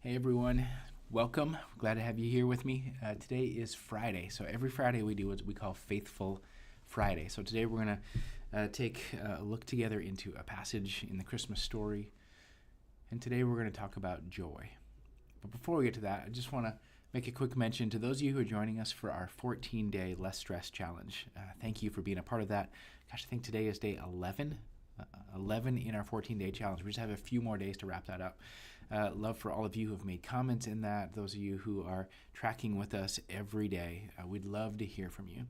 Hey everyone, welcome. Glad to have you here with me. Today is Friday, so every Friday we do what we call Faithful Friday. So today we're going to take a look together into a passage in the Christmas story, and today we're going to talk about joy. But before we get to that, I just want to make a quick mention to those of you who are joining us for our 14-day Less Stress Challenge. Thank you for being a part of that. Gosh, I think today is day 11. 11 in our 14-day challenge. We just have a few more days to wrap that up. Love for all of you who have made comments in that, those of you who are tracking with us every day. We'd love to hear from you.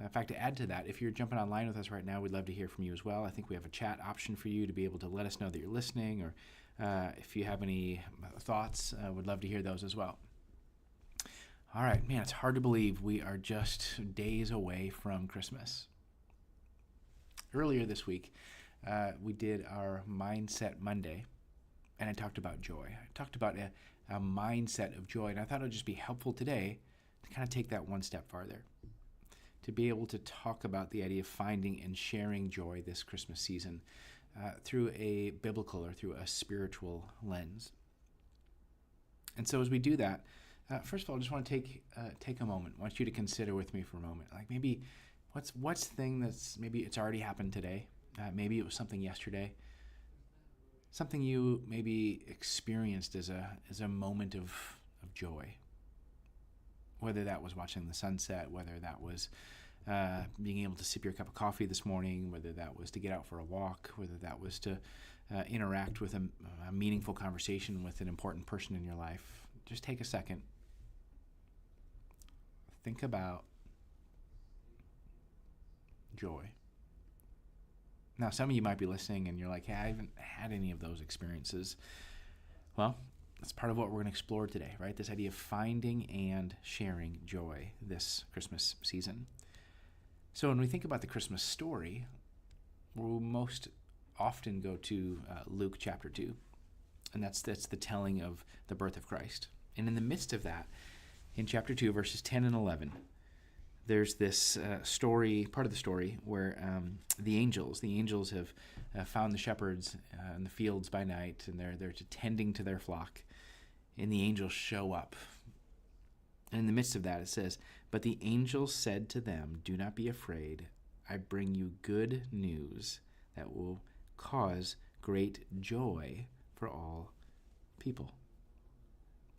In fact, to add to that, if you're jumping online with us right now, we'd love to hear from you as well. I think we have a chat option for you to be able to let us know that you're listening, or if you have any thoughts, we'd love to hear those as well. All right, man, it's hard to believe we are just days away from Christmas. Earlier this week, we did our Mindset Monday, and I talked about joy. I talked about a mindset of joy, and I thought it would just be helpful today to kind of take that one step farther, to be able to talk about the idea of finding and sharing joy this Christmas season through a biblical or through a spiritual lens. And so as we do that, first of all, I just want to take a moment. I want you to consider with me for a moment, like maybe what's the thing that's maybe it's already happened today. Maybe it was something yesterday, something you maybe experienced as a moment of joy. Whether that was watching the sunset, whether that was being able to sip your cup of coffee this morning, whether that was to get out for a walk, whether that was to interact with a meaningful conversation with an important person in your life. Just take a second. Think about joy. Now, some of you might be listening and you're like, hey, I haven't had any of those experiences. Well, that's part of what we're going to explore today, right? This idea of finding and sharing joy this Christmas season. So when we think about the Christmas story, we'll most often go to Luke chapter 2, and that's the telling of the birth of Christ. And in the midst of that, in chapter 2, verses 10 and 11, there's this story, part of the story, where the angels have found the shepherds in the fields by night, and they're tending to their flock, and the angels show up. And in the midst of that, it says, "But the angels said to them, 'Do not be afraid. I bring you good news that will cause great joy for all people.'"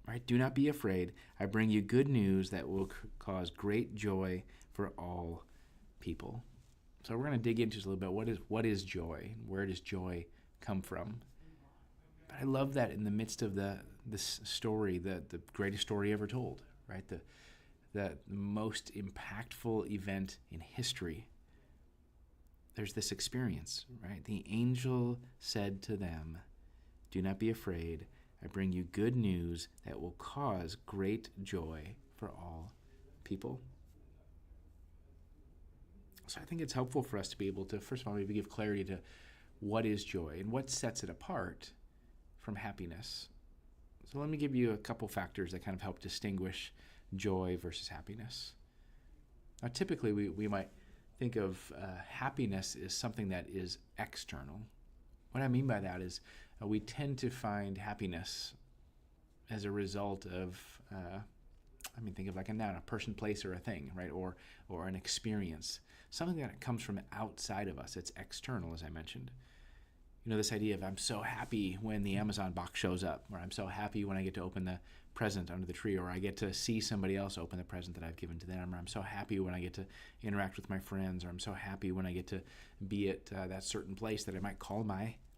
Right? Do not be afraid. I bring you good news that will cause great joy for all people. So we're going to dig into this a little bit. What is joy? Where does joy come from? But I love that in the midst of this story, the greatest story ever told, right? The most impactful event in history. There's this experience, right? The angel said to them, "Do not be afraid. I bring you good news that will cause great joy for all people." So I think it's helpful for us to be able to, first of all, maybe give clarity to what is joy and what sets it apart from happiness. So let me give you a couple factors that kind of help distinguish joy versus happiness. Now, typically, we might think of happiness as something that is external. What I mean by that is we tend to find happiness as a result of, think of like a noun, a person, place, or a thing, right? Or an experience. Something that comes from outside of us. It's external, as I mentioned. You know, this idea of I'm so happy when the Amazon box shows up, or I'm so happy when I get to open the present under the tree, or I get to see somebody else open the present that I've given to them, or I'm so happy when I get to interact with my friends, or I'm so happy when I get to be at that certain place that I might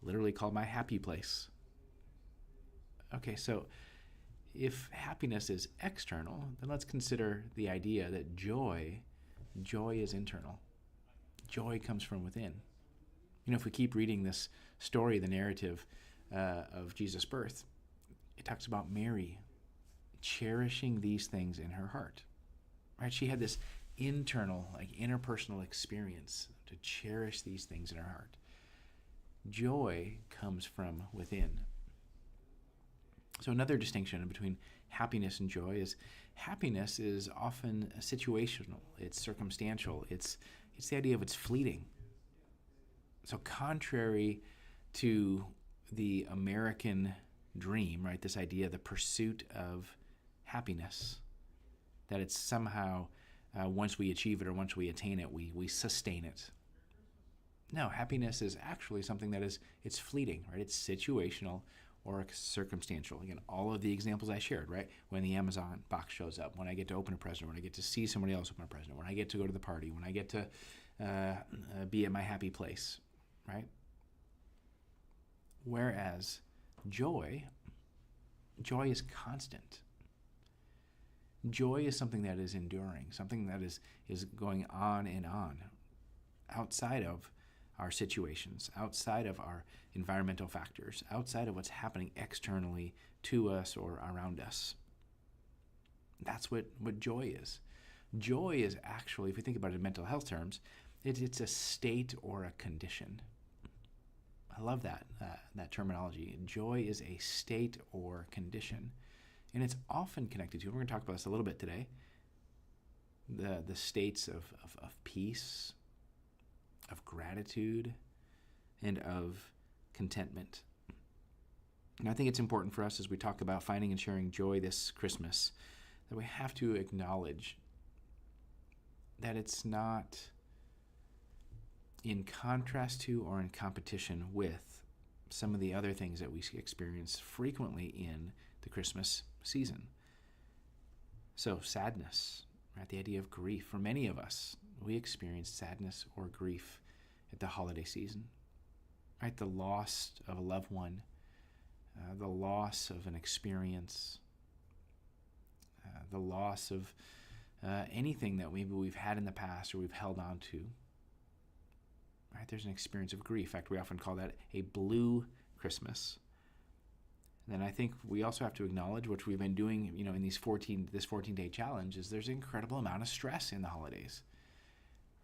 literally call my happy place. Okay, so if happiness is external, then let's consider the idea that joy is internal. Joy comes from within. You know, if we keep reading this story, the narrative of Jesus' birth, it talks about Mary cherishing these things in her heart, right? She had this internal, interpersonal experience to cherish these things in her heart. Joy comes from within. So another distinction between happiness and joy is happiness is often situational, it's circumstantial, it's the idea of it's fleeting. So contrary to the American dream, right? This idea, the pursuit of happiness, that it's somehow once we achieve it or once we attain it, we sustain it. No, happiness is actually something that it's fleeting, right? It's situational or circumstantial. Again, all of the examples I shared, right? When the Amazon box shows up, when I get to open a present, when I get to see somebody else open a present, when I get to go to the party, when I get to be at my happy place, right? Whereas joy is constant. Joy is something that is enduring, something that is going on and on, outside of our situations, outside of our environmental factors, outside of what's happening externally to us or around us. That's what joy is. Joy is actually, if we think about it in mental health terms, it's a state or a condition. I love that terminology. Joy is a state or condition. And it's often connected to, we're going to talk about this a little bit today, the states of peace, of gratitude, and of contentment. And I think it's important for us as we talk about finding and sharing joy this Christmas that we have to acknowledge that it's not in contrast to or in competition with some of the other things that we experience frequently in the Christmas season. So sadness, right? The idea of grief. For many of us, we experience sadness or grief at the holiday season, right? The loss of a loved one, the loss of an experience, the loss of anything that maybe we've had in the past or we've held on to. Right? There's an experience of grief. In fact, we often call that a blue Christmas. And then I think we also have to acknowledge, which we've been doing, in this 14-day challenge, is there's an incredible amount of stress in the holidays.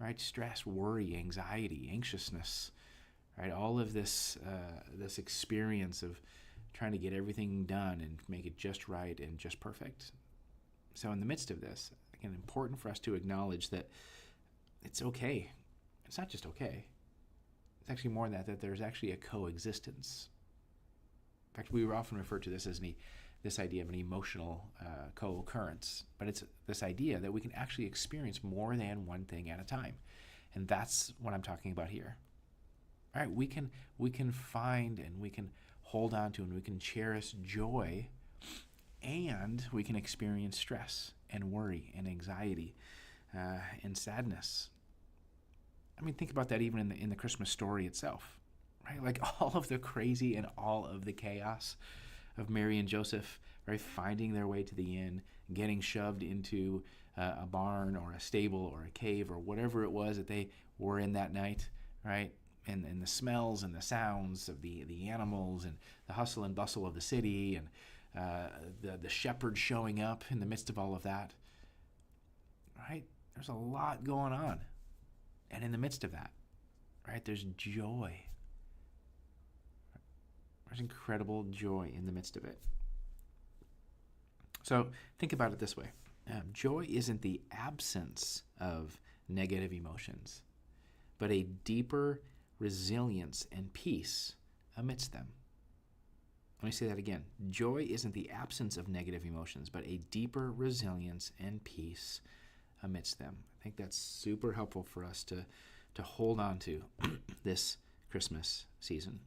Right? Stress, worry, anxiety, anxiousness, right? All of this this experience of trying to get everything done and make it just right and just perfect. So in the midst of this, again, important for us to acknowledge that it's okay. It's not just okay. It's actually more than that there's actually a coexistence. In fact, we often refer to this as this idea of an emotional co-occurrence, but it's this idea that we can actually experience more than one thing at a time, and that's what I'm talking about here. All right, we can find and we can hold on to and we can cherish joy, and we can experience stress and worry and anxiety and sadness. I mean, think about that even in the Christmas story itself, right? Like all of the crazy and all of the chaos of Mary and Joseph, right, finding their way to the inn, getting shoved into a barn or a stable or a cave or whatever it was that they were in that night, right? And the smells and the sounds of the animals and the hustle and bustle of the city and the shepherds showing up in the midst of all of that, right? There's a lot going on. And in the midst of that, right, there's joy. There's incredible joy in the midst of it. So think about it this way. Joy isn't the absence of negative emotions, but a deeper resilience and peace amidst them. Let me say that again. Joy isn't the absence of negative emotions, but a deeper resilience and peace amidst them. I think that's super helpful for us to hold on to this Christmas season.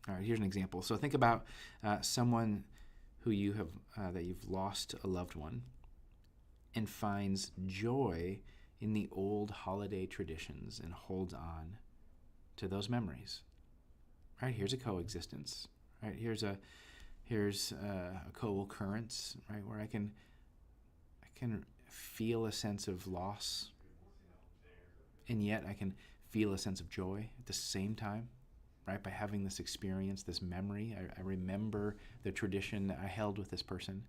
All right, here's an example. So think about someone who you have that you've lost a loved one and finds joy in the old holiday traditions and holds on to those memories. Right, here's a coexistence. Right, here's a co-occurrence. Right, where I can feel a sense of loss, and yet I can feel a sense of joy at the same time. Right, by having this experience, this memory, I remember the tradition that I held with this person,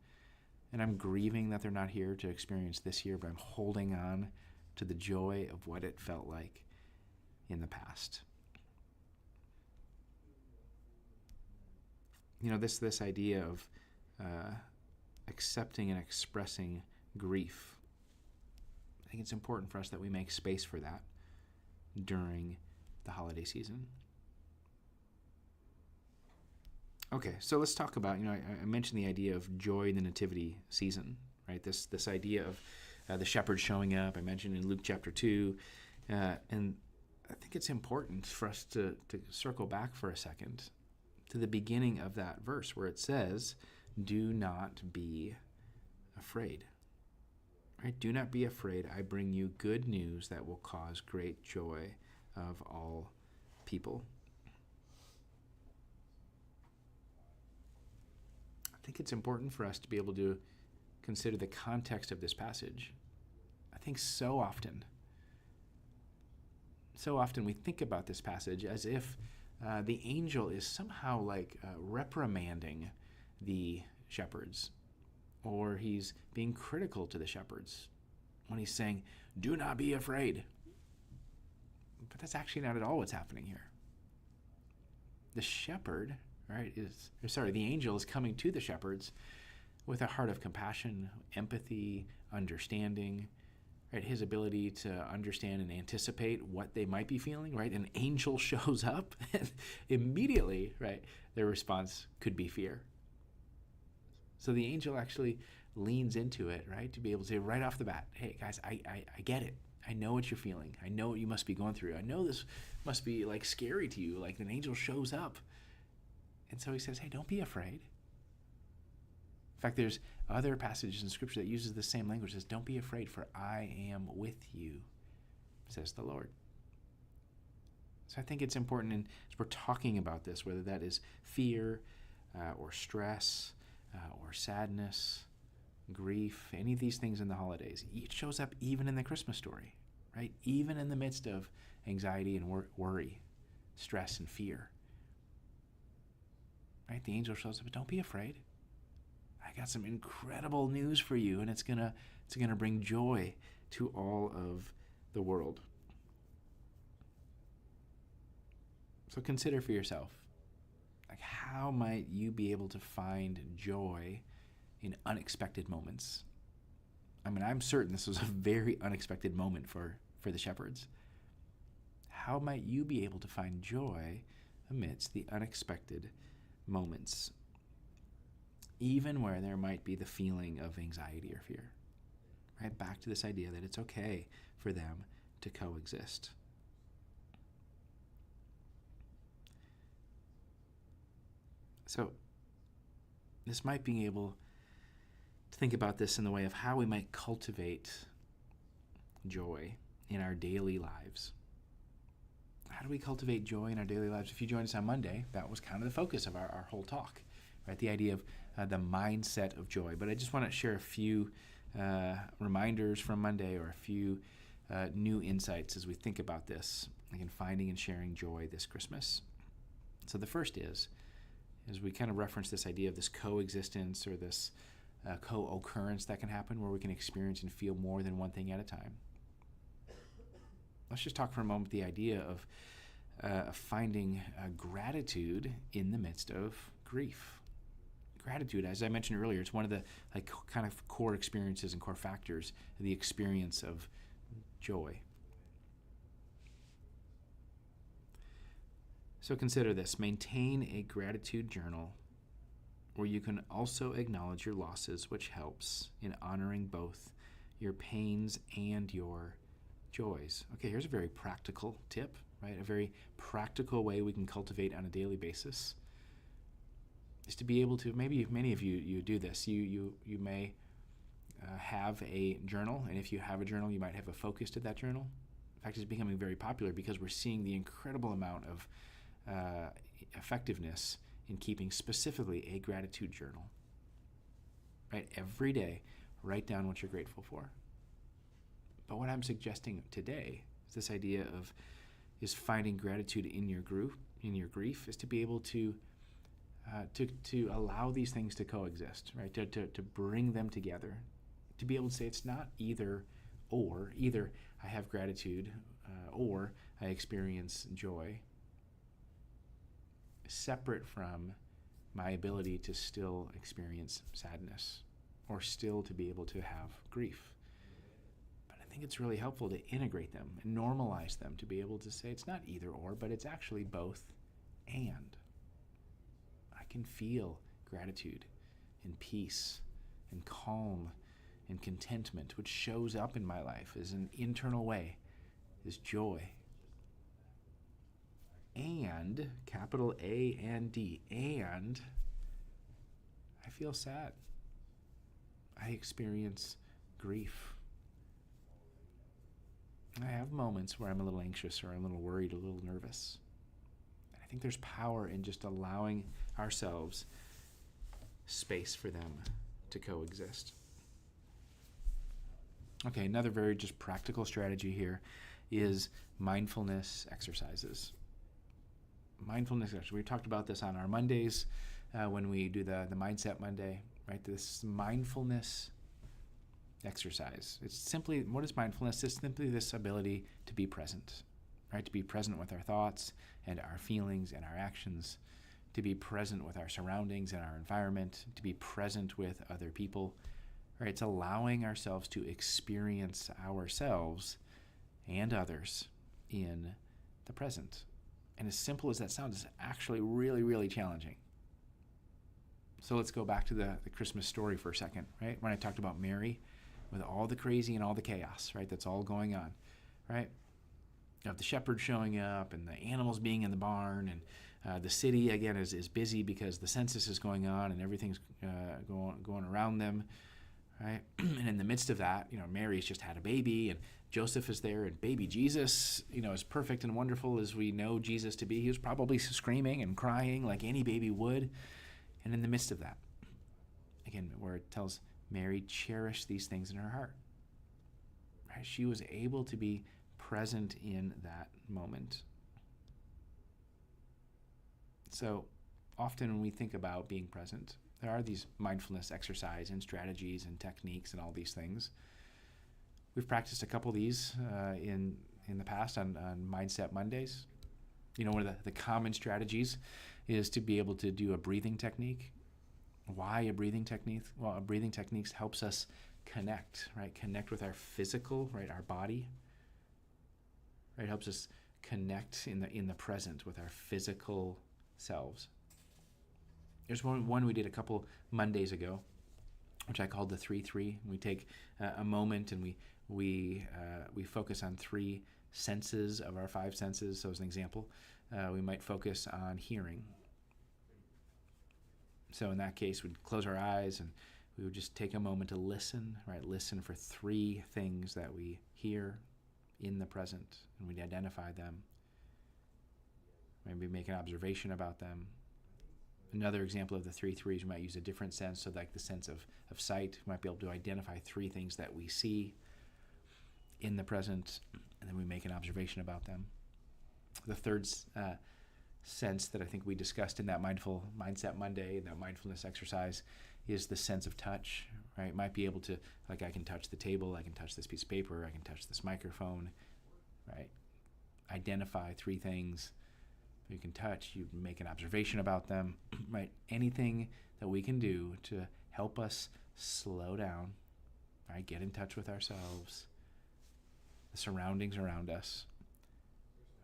and I'm grieving that they're not here to experience this year, but I'm holding on to the joy of what it felt like in the past. This idea of accepting and expressing grief, I think it's important for us that we make space for that during the holiday season. Okay, so let's talk about, I mentioned the idea of joy in the nativity season, right? This idea of the shepherds showing up. I mentioned in Luke chapter 2. And I think it's important for us to circle back for a second to the beginning of that verse where it says, do not be afraid. Right? Do not be afraid. I bring you good news that will cause great joy of all people. I think it's important for us to be able to consider the context of this passage. I think so often we think about this passage as if the angel is somehow like reprimanding the shepherds, or he's being critical to the shepherds when he's saying, do not be afraid. But that's actually not at all what's happening here. The shepherd, the angel is coming to the shepherds with a heart of compassion, empathy, understanding, right? His ability to understand and anticipate what they might be feeling, right? An angel shows up and immediately, right, their response could be fear. So the angel actually leans into it, right, to be able to say right off the bat, hey, guys, I get it. I know what you're feeling. I know what you must be going through. I know this must be like scary to you, like an angel shows up. And so he says, hey, don't be afraid. In fact, there's other passages in Scripture that uses the same language. It says, don't be afraid, for I am with you, says the Lord. So I think it's important, as we're talking about this, whether that is fear or stress or sadness, grief, any of these things in the holidays, it shows up even in the Christmas story, right? Even in the midst of anxiety and worry, stress and fear. Right? The angel shows up, but don't be afraid. I got some incredible news for you, and it's gonna bring joy to all of the world. So consider for yourself, like, how might you be able to find joy in unexpected moments? I mean, I'm certain this was a very unexpected moment for the shepherds. How might you be able to find joy amidst the unexpected moments, even where there might be the feeling of anxiety or fear? Right? Back to this idea that it's okay for them to coexist. So this might be able to think about this in the way of how we might cultivate joy in our daily lives. How do we cultivate joy in our daily lives? If you joined us on Monday, that was kind of the focus of our whole talk, right? The idea of the mindset of joy. But I just want to share a few reminders from Monday, or a few new insights as we think about this, like in finding and sharing joy this Christmas. So the first is we kind of reference this idea of this coexistence, or this co-occurrence that can happen, where we can experience and feel more than one thing at a time. Let's just talk for a moment the idea of finding gratitude in the midst of grief. Gratitude, as I mentioned earlier, it's one of the kind of core experiences and core factors of the experience of joy. So consider this. Maintain a gratitude journal where you can also acknowledge your losses, which helps in honoring both your pains and your joys. Okay, here's a very practical tip, right? A very practical way we can cultivate on a daily basis is to be able to, maybe many of you do this. You may have a journal, and if you have a journal, you might have a focus to that journal. In fact, it's becoming very popular because we're seeing the incredible amount of effectiveness in keeping specifically a gratitude journal. Right? Every day, write down what you're grateful for. But what I'm suggesting today is this idea is finding gratitude in your grief, is to be able to allow these things to coexist, right? To bring them together, to be able to say it's not either or. Either I have gratitude or I experience joy, separate from my ability to still experience sadness, or still to be able to have grief. But I think it's really helpful to integrate them and normalize them, to be able to say it's not either or, but it's actually both and. I can feel gratitude and peace and calm and contentment, which shows up in my life as an internal way, is joy. And, capital A and D, and I feel sad. I experience grief. I have moments where I'm a little anxious or I'm a little worried, a little nervous. And I think there's power in just allowing ourselves space for them to coexist. Okay, another very just practical strategy here is mindfulness exercises. Mindfulness exercises. We talked about this on our Mondays when we do the Mindset Monday, right? This mindfulness exercise. It's simply, what is mindfulness? It's simply this ability to be present, right? To be present with our thoughts and our feelings and our actions, to be present with our surroundings and our environment, to be present with other people, right? It's allowing ourselves to experience ourselves and others in the present. And as simple as that sounds, it's actually really, really challenging. So let's go back to the Christmas story for a second, right? When I talked about Mary, with all the crazy and all the chaos, right? That's all going on, right? You have the shepherds showing up and the animals being in the barn, and the city, again, is busy because the census is going on and everything's going around them, right? And in the midst of that, Mary's just had a baby, and Joseph is there, and baby Jesus, as perfect and wonderful as we know Jesus to be, he was probably screaming and crying like any baby would. And in the midst of that, again, where it tells Mary cherished these things in her heart, right? She was able to be present in that moment. So often when we think about being present, there are these mindfulness exercise and strategies and techniques and all these things. We've practiced a couple of these in the past on Mindset Mondays. One of the common strategies is to be able to do a breathing technique. Why a breathing technique? Well, a breathing technique helps us connect, right? Connect with our physical, right? Our body, right? Helps us connect in the present with our physical selves. There's one we did a couple Mondays ago, which I called the 3-3. We take a moment and we focus on 3 senses of our 5 senses. So as an example, we might focus on hearing. So in that case, we'd close our eyes and we would just take a moment to listen, right? Listen for 3 things that we hear in the present, and we'd identify them. Maybe make an observation about them. Another example of the 3-3s, we might use a different sense, so like the sense of sight. We might be able to identify 3 things that we see in the present, and then we make an observation about them. The third sense that I think we discussed in that Mindset Monday, that mindfulness exercise, is the sense of touch, right? Might be able to, like, I can touch the table, I can touch this piece of paper, I can touch this microphone, right? Identify 3 things you can touch, you make an observation about them, right? Anything that we can do to help us slow down, right? Get in touch with ourselves, the surroundings around us,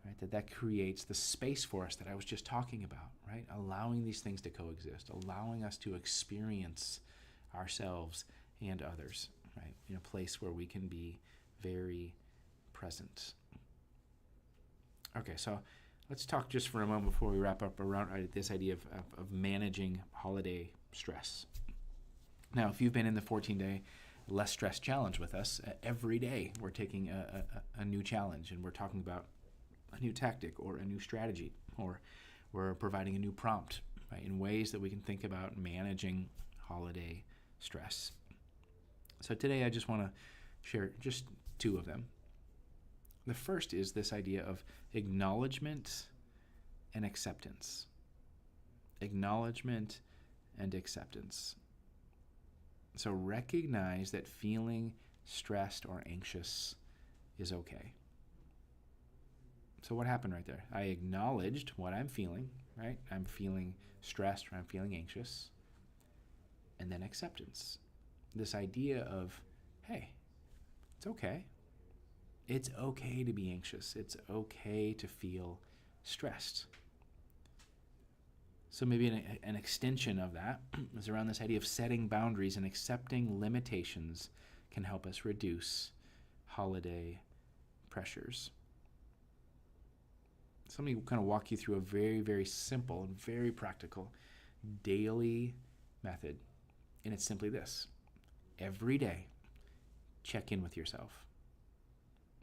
right? That creates the space for us that I was just talking about, right? Allowing these things to coexist, allowing us to experience ourselves and others, right? In a place where we can be very present. Okay, so let's talk just for a moment before we wrap up around this idea of managing holiday stress. Now, if you've been in the 14-day Less Stress Challenge with us, every day we're taking a new challenge, and we're talking about a new tactic or a new strategy, or we're providing a new prompt, right, in ways that we can think about managing holiday stress. So today I just want to share just 2 of them. The first is this idea of acknowledgement and acceptance. Acknowledgement and acceptance. So recognize that feeling stressed or anxious is okay. So what happened right there? I acknowledged what I'm feeling, right? I'm feeling stressed or I'm feeling anxious. And then acceptance. This idea of, hey, it's okay. It's okay to be anxious. It's okay to feel stressed. So maybe an extension of that is around this idea of setting boundaries and accepting limitations can help us reduce holiday pressures. So let me kind of walk you through a very, very simple and very practical daily method. And it's simply this. Every day, check in with yourself.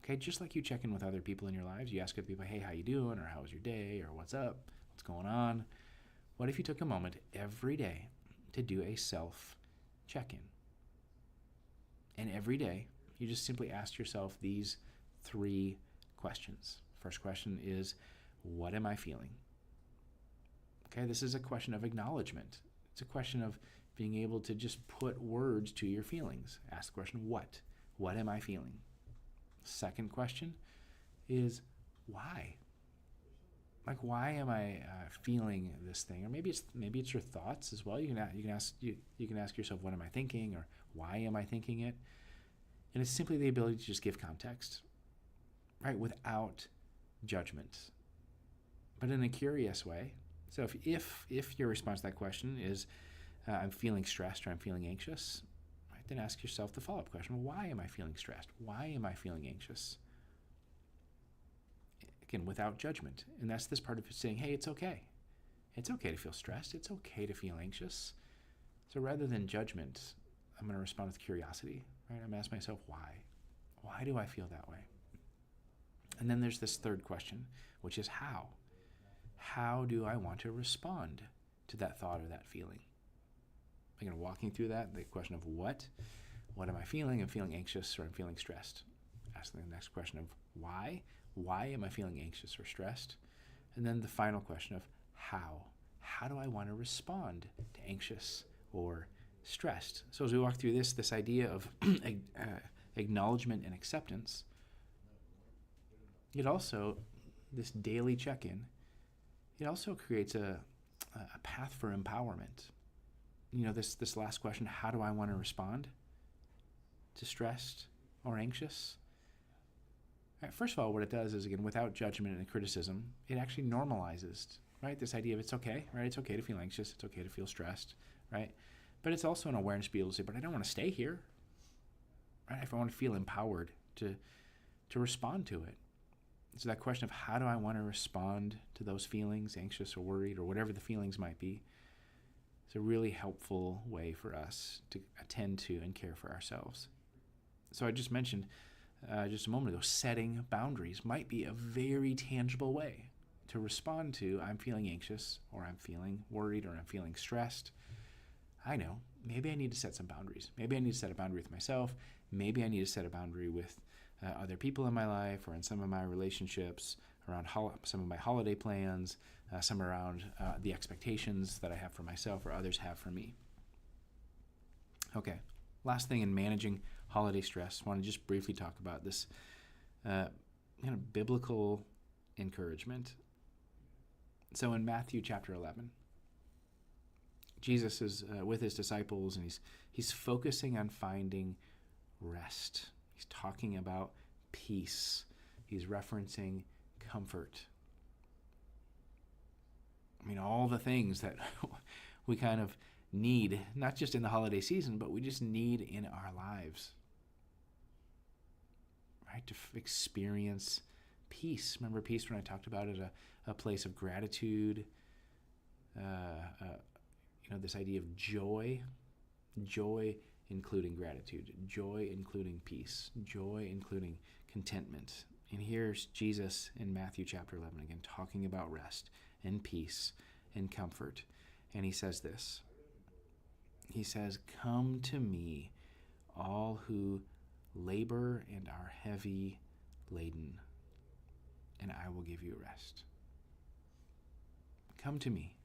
Okay, just like you check in with other people in your lives, you ask other people, hey, how you doing? Or how was your day? Or what's up? What's going on? What if you took a moment every day to do a self check-in? And every day, you just simply ask yourself these 3 questions. First question is, what am I feeling? Okay, this is a question of acknowledgement. It's a question of being able to just put words to your feelings. Ask the question, what? What am I feeling? Second question is, why? Like, why am I feeling this thing? Or maybe it's your thoughts as well. You can ask yourself, what am I thinking? Or why am I thinking it? And it's simply the ability to just give context, right, without judgment, but in a curious way. So if your response to that question is, I'm feeling stressed or I'm feeling anxious, right, then ask yourself the follow-up question, why am I feeling stressed? Why am I feeling anxious? Again, without judgment. And that's this part of saying, hey, it's okay. It's okay to feel stressed. It's okay to feel anxious. So rather than judgment, I'm going to respond with curiosity, right? I'm going to ask myself, why? Why do I feel that way? And then there's this third question, which is how? How do I want to respond to that thought or that feeling? Again, walking through that, the question of what am I feeling? I'm feeling anxious or I'm feeling stressed. Asking the next question of why? Why am I feeling anxious or stressed? And then the final question of how? How do I want to respond to anxious or stressed? So as we walk through this idea of acknowledgement and acceptance, it also, this daily check-in, it also creates a path for empowerment. You know, this last question, how do I want to respond to stressed or anxious? Right, first of all, what it does is, again, without judgment and criticism, it actually normalizes, right? This idea of it's okay, right? It's okay to feel anxious. It's okay to feel stressed, right? But it's also an awareness to be able to say, but I don't want to stay here, right? If I want to feel empowered to respond to it. So that question of how do I want to respond to those feelings, anxious or worried or whatever the feelings might be, is a really helpful way for us to attend to and care for ourselves. So I just mentioned just a moment ago, setting boundaries might be a very tangible way to respond to I'm feeling anxious or I'm feeling worried or I'm feeling stressed. I know, maybe I need to set some boundaries. Maybe I need to set a boundary with myself. Maybe I need to set a boundary with other people in my life or in some of my relationships, around some of my holiday plans, some around the expectations that I have for myself or others have for me. Okay, last thing in managing holiday stress, I want to just briefly talk about this kind of biblical encouragement. So in Matthew chapter 11, Jesus is with his disciples and he's focusing on finding rest. He's talking about peace. He's referencing comfort. I mean, all the things that we kind of need, not just in the holiday season, but we just need in our lives, right? To experience peace. Remember peace when I talked about it, a place of gratitude, this idea of joy including gratitude, joy including peace, joy including contentment. And here's Jesus in Matthew chapter 11 again, talking about rest and peace and comfort. And he says this. He says, "Come to me, all who labor and are heavy laden, and I will give you rest." Come to me,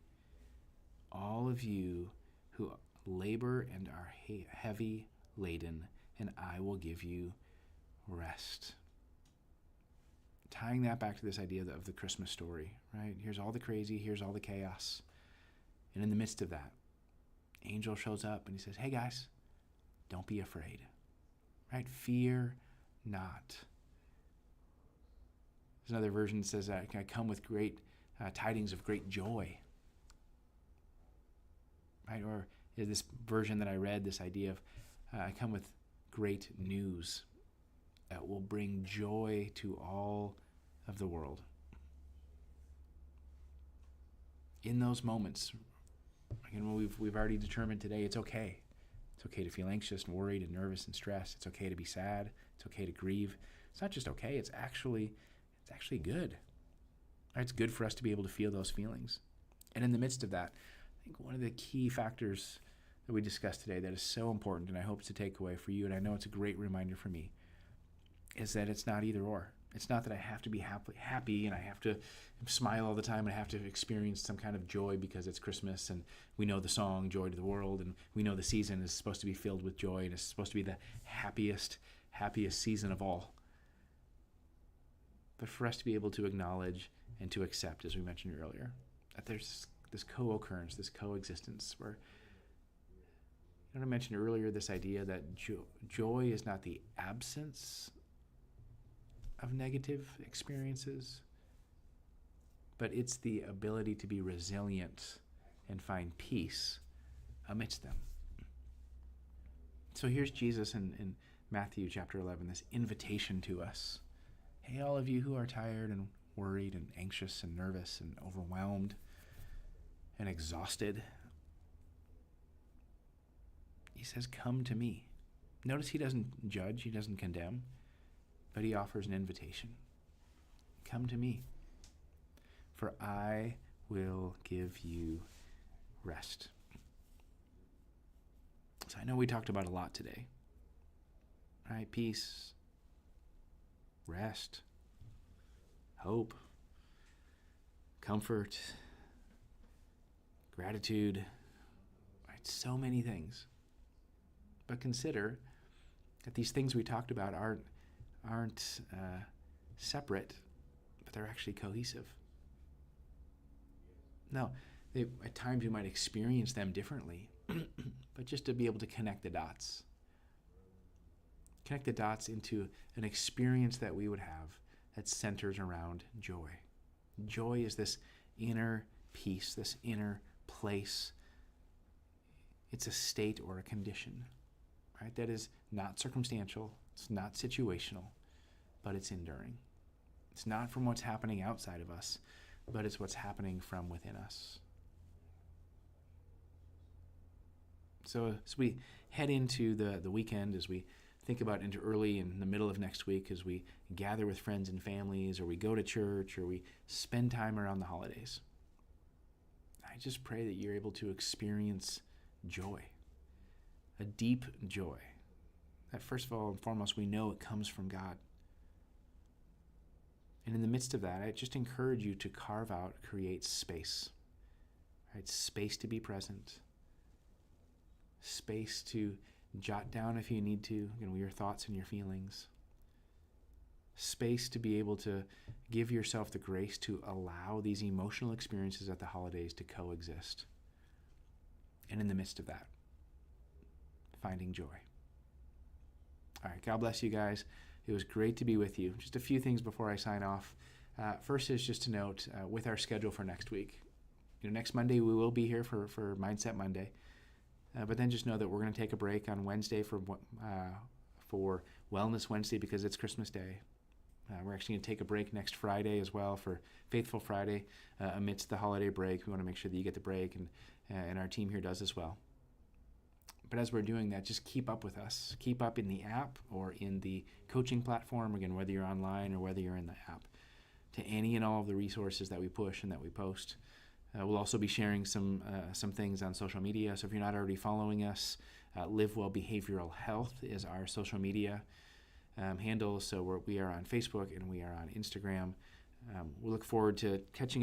all of you who labor and are heavy laden, and I will give you rest. Tying that back to this idea of the Christmas story, right? Here's all the crazy, here's all the chaos. And in the midst of that, angel shows up and he says, hey guys, don't be afraid, right? Fear not. There's another version that says, I come with great tidings of great joy. right? Or this version that I read, this idea of I come with great news that will bring joy to all of the world. In those moments, again, we've already determined today, it's okay. It's okay to feel anxious and worried and nervous and stressed. It's okay to be sad. It's okay to grieve. It's not just okay, it's actually good. It's good for us to be able to feel those feelings. And in the midst of that, I think one of the key factors that we discussed today that is so important, and I hope to take away for you, and I know it's a great reminder for me, is that it's not either or. It's not that I have to be happy and I have to smile all the time and I have to experience some kind of joy because it's Christmas and we know the song Joy to the World and we know the season is supposed to be filled with joy and it's supposed to be the happiest season of all. But for us to be able to acknowledge and to accept, as we mentioned earlier, that there's this co-occurrence, this coexistence where, I mentioned earlier this idea that joy is not the absence of negative experiences, but it's the ability to be resilient and find peace amidst them. So here's Jesus in Matthew chapter 11, this invitation to us. Hey, all of you who are tired and worried and anxious and nervous and overwhelmed and exhausted, he says, come to me. Notice he doesn't judge, he doesn't condemn, but he offers an invitation. Come to me, for I will give you rest. So I know we talked about a lot today, right? Peace, rest, hope, comfort, gratitude, right? So many things. But consider that these things we talked about aren't separate, but they're actually cohesive. Now, at times you might experience them differently, but just to be able to connect the dots into an experience that we would have that centers around joy. Joy is this inner peace, this inner place. It's a state or a condition, right? That is not circumstantial, it's not situational, but it's enduring. It's not from what's happening outside of us, but it's what's happening from within us. So as we head into the weekend, as we think about into early and the middle of next week, as we gather with friends and families, or we go to church, or we spend time around the holidays, I just pray that you're able to experience joy, a deep joy. That first of all and foremost, we know it comes from God. And in the midst of that, I just encourage you to create space, right? Space to be present, space to jot down if you need to, your thoughts and your feelings, space to be able to give yourself the grace to allow these emotional experiences at the holidays to coexist. And in the midst of that, finding joy. All right, God bless you guys. It was great to be with you. Just a few things before I sign off. First is just to note with our schedule for next week. Next Monday we will be here for Mindset Monday. But then just know that we're going to take a break on Wednesday for Wellness Wednesday because it's Christmas Day. We're actually going to take a break next Friday as well for Faithful Friday amidst the holiday break. We want to make sure that you get the break, and our team here does as well. But as we're doing that, just keep up with us. Keep up in the app or in the coaching platform, again, whether you're online or whether you're in the app, to any and all of the resources that we push and that we post. We'll also be sharing some things on social media. So if you're not already following us, Live Well Behavioral Health is our social media handle. So we are on Facebook and we are on Instagram. We look forward to catching up